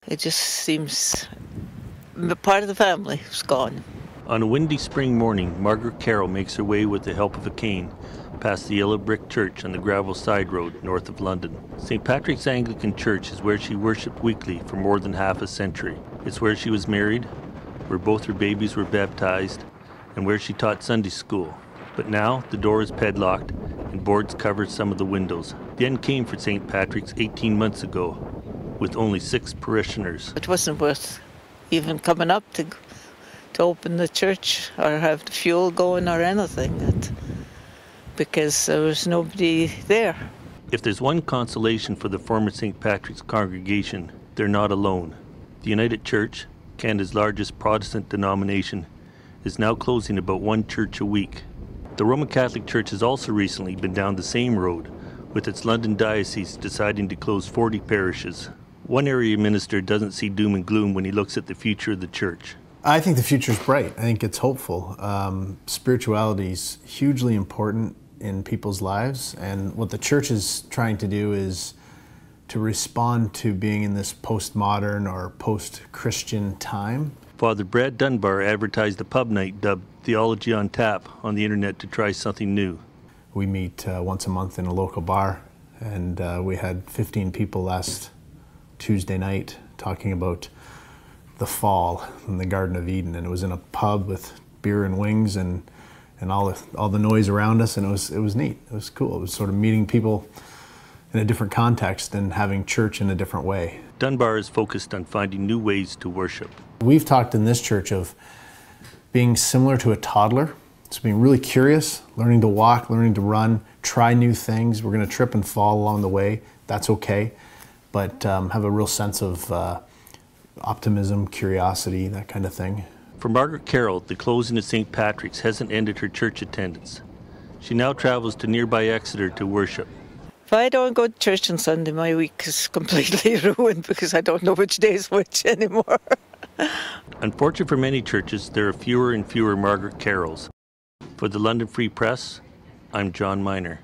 It just seems part of the family is gone. On a windy spring morning, Margaret Carroll makes her way with the help of a cane past the yellow brick church on the gravel side road north of London. St. Patrick's Anglican Church is where she worshipped weekly for more than half a century. It's where she was married, where both her babies were baptized, and where she taught Sunday school. But now the door is padlocked and boards cover some of the windows. The end came for St. Patrick's 18 months ago, with only 6 parishioners. It wasn't worth even coming up to open the church or have the fuel going or anything, because there was nobody there. If there's one consolation for the former St. Patrick's congregation, they're not alone. The United Church, Canada's largest Protestant denomination, is now closing about 1 church a week. The Roman Catholic Church has also recently been down the same road, with its London diocese deciding to close 40 parishes. One area minister doesn't see doom and gloom when he looks at the future of the church. I think the future's bright. I think it's hopeful. Spirituality is hugely important in people's lives, and what the church is trying to do is to respond to being in this postmodern or post-Christian time. Father Brad Dunbar advertised a pub night dubbed Theology on Tap on the internet to try something new. We meet once a month in a local bar, and we had 15 people last Tuesday night talking about the fall in the Garden of Eden, and it was in a pub with beer and wings and all the noise around us, and it was neat. It was cool. It was sort of meeting people in a different context and having church in a different way. Dunbar is focused on finding new ways to worship. We've talked in this church of being similar to a toddler, so being really curious, learning to walk, learning to run, try new things. We're going to trip and fall along the way. That's okay, but have a real sense of optimism, curiosity, that kind of thing. For Margaret Carroll, the closing of St. Patrick's hasn't ended her church attendance. She now travels to nearby Exeter to worship. If I don't go to church on Sunday, my week is completely ruined because I don't know which day is which anymore. Unfortunately for many churches, there are fewer and fewer Margaret Carrolls. For the London Free Press, I'm John Miner.